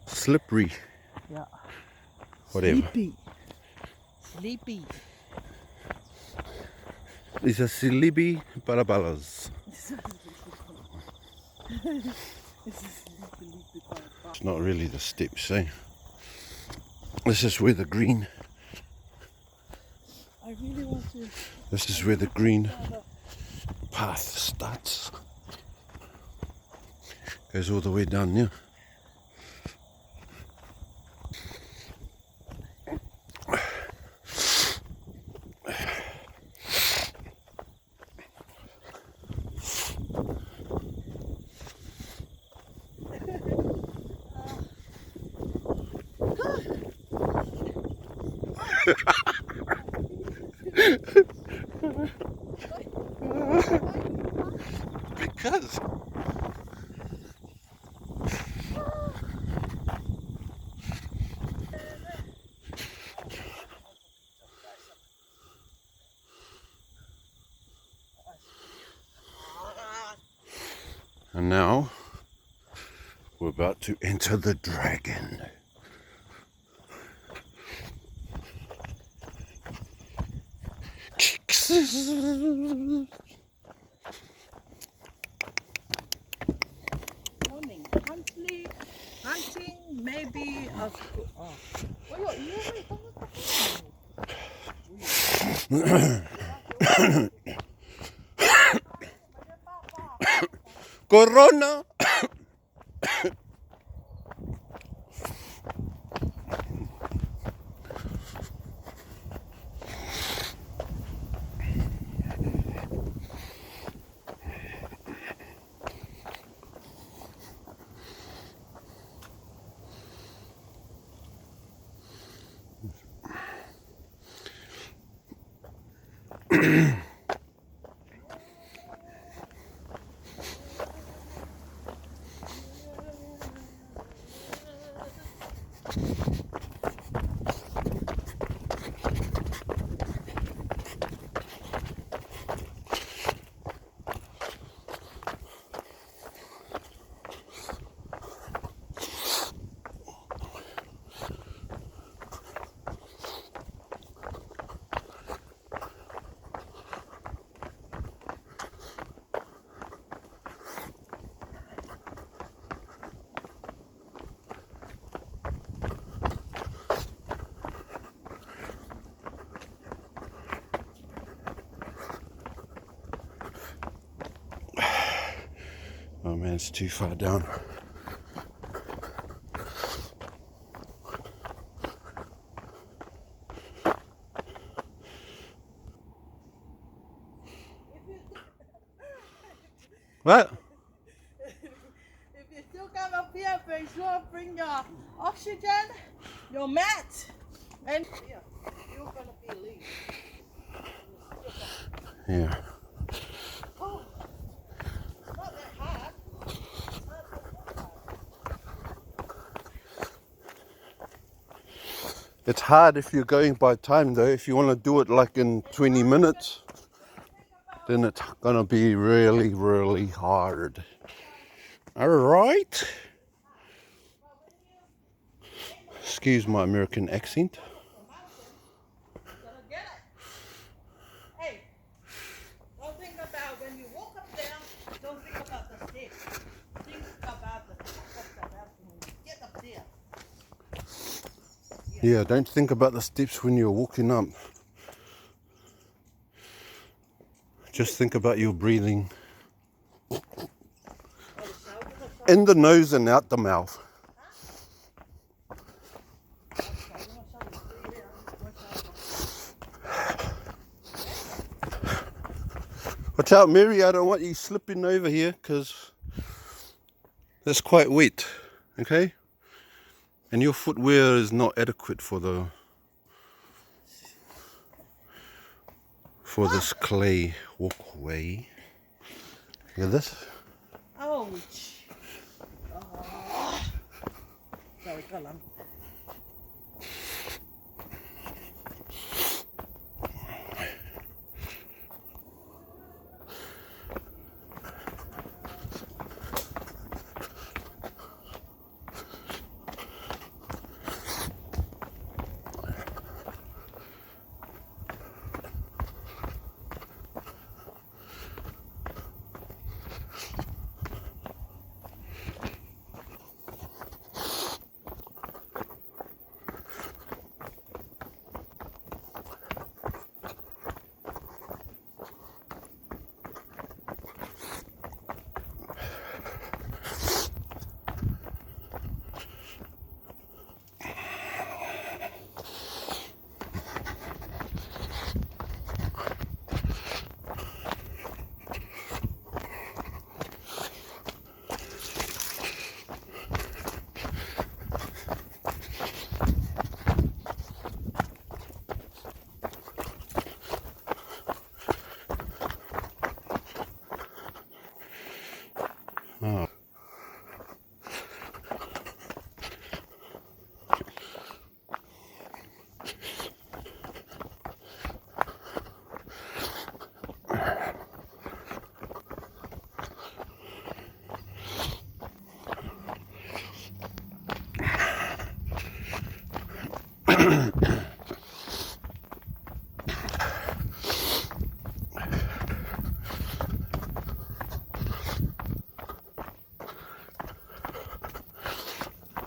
Slippery. Yeah. Whatever. Sleepy. These are silibi balabalas. It's not really the steps, eh? This is where the green. I really want to. This is where the green path starts. Goes all the way down there. Because and now we're about to enter the dragon. Morning. Hunting, maybe a school. Oh. Corona. Oh man, it's too far down. What? If you still come up here, make sure bring your oxygen, your mat, and here, you're gonna be leave. Yeah. Oh, it's not that hard. It's not that hard. It's hard if you're going by time though. If you want to do it like in 20 minutes, then it's gonna be really, really hard. Alright. Excuse my American accent. Gonna get it. Hey, don't think about when you walk up there, don't think about the steps. Think about the top of the mountain when you get up there. Yeah, don't think about the steps when you're walking up. Just think about your breathing. In the nose and out the mouth. Watch out, Mary, I don't want you slipping over here because that's quite wet, okay? And your footwear is not adequate for this clay walkway. Look at this. Ouch. Oh. Sorry, go on.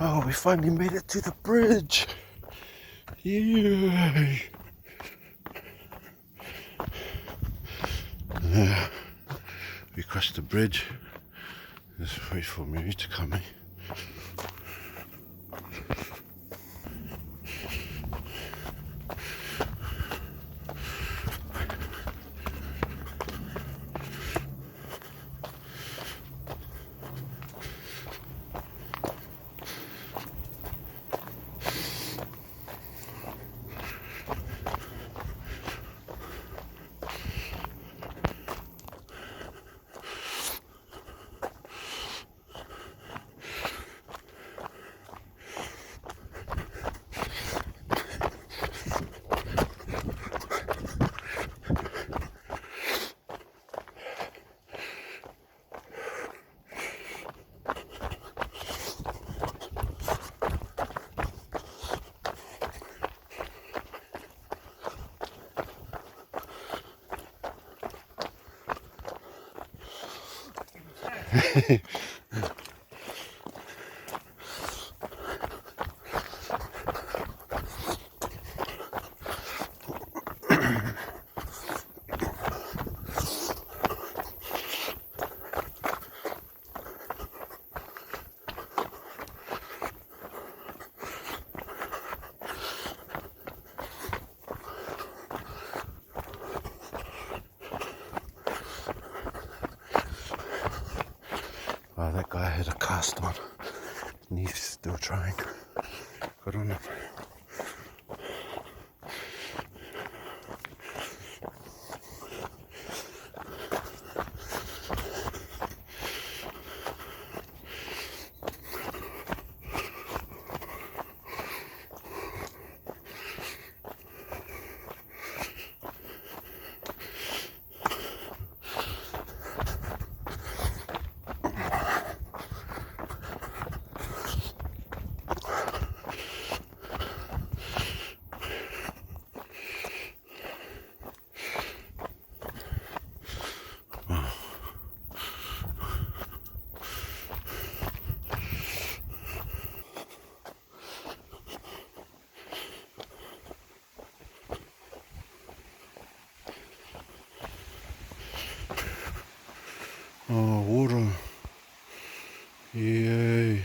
Oh, we finally made it to the bridge. Yay! Yeah, we crossed the bridge. Just wait for Mary to come in. Oh, that guy had a cast on and he's still trying. Good on him. Oh, water. Yay.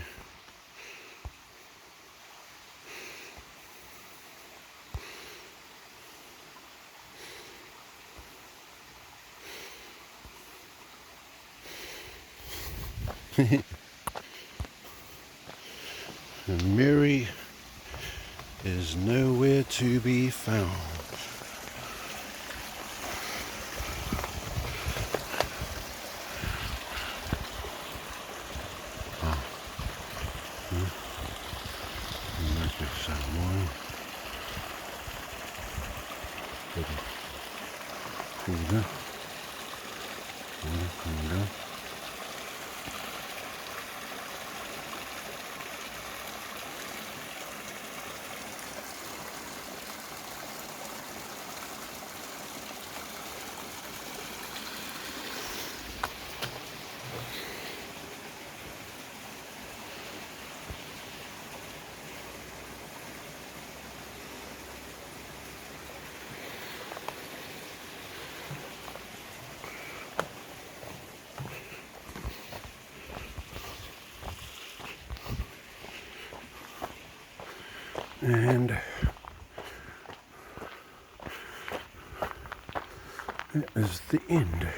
And Mary is nowhere to be found. Maybe some more. Here we go. Here we go. And that is the end.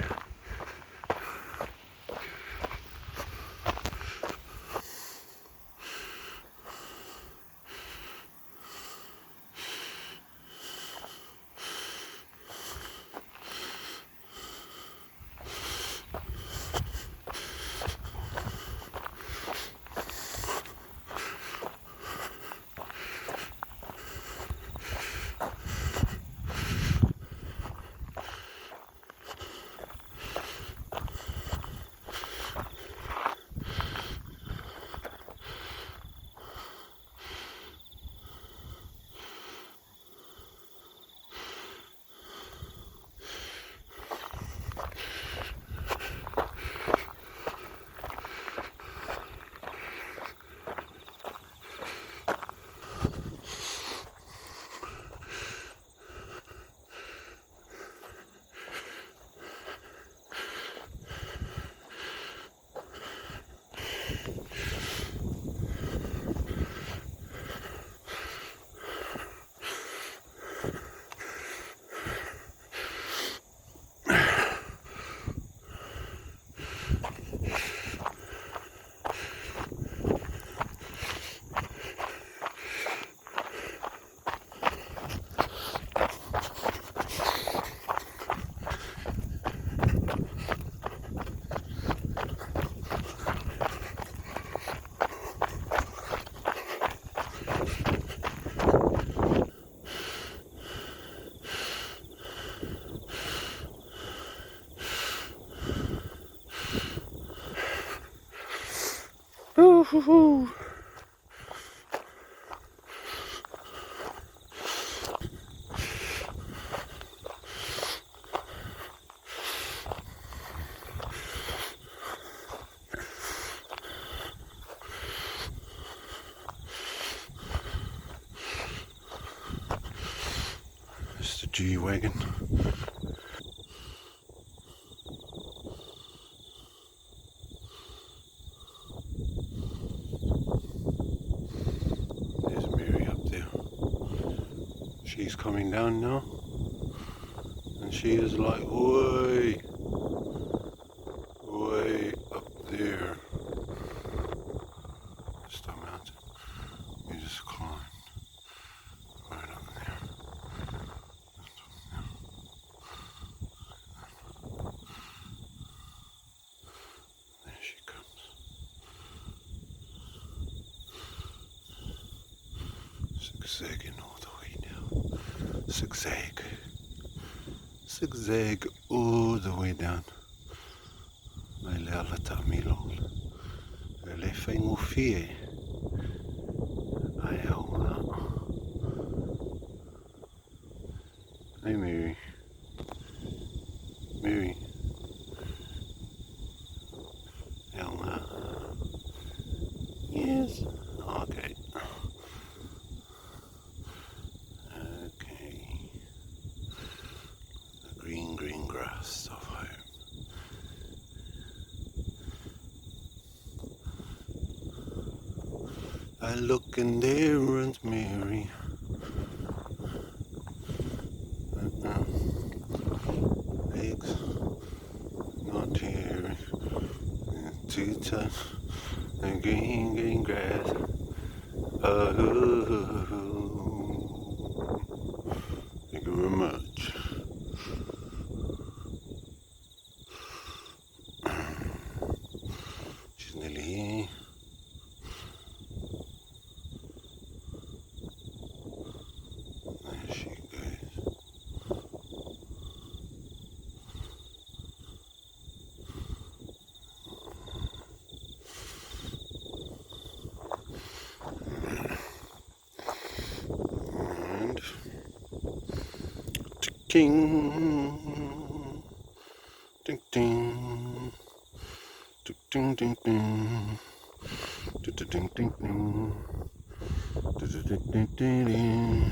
Woohoo! It's the G-Wagon. There's Mary up there. She's coming down now. And she is like way up there. Just a mountain. You just climb right up there. There she comes. Zigzagging all the way down. Zigzag. Zigzag all the way down. Mai le ala tamilol. Le whaingo fie. Ai au ngā. Hey Mary. Mary. Au ngā. Yes. Okay. Okay. The green grass of home. I look in there and Mary. Legs not here. Too tough. The green grass. Oh, thank you very much. She's nearly here. There she goes. And ting, ding ding, ding ding ding ding, ding ding ding ding, ding ding ding ding.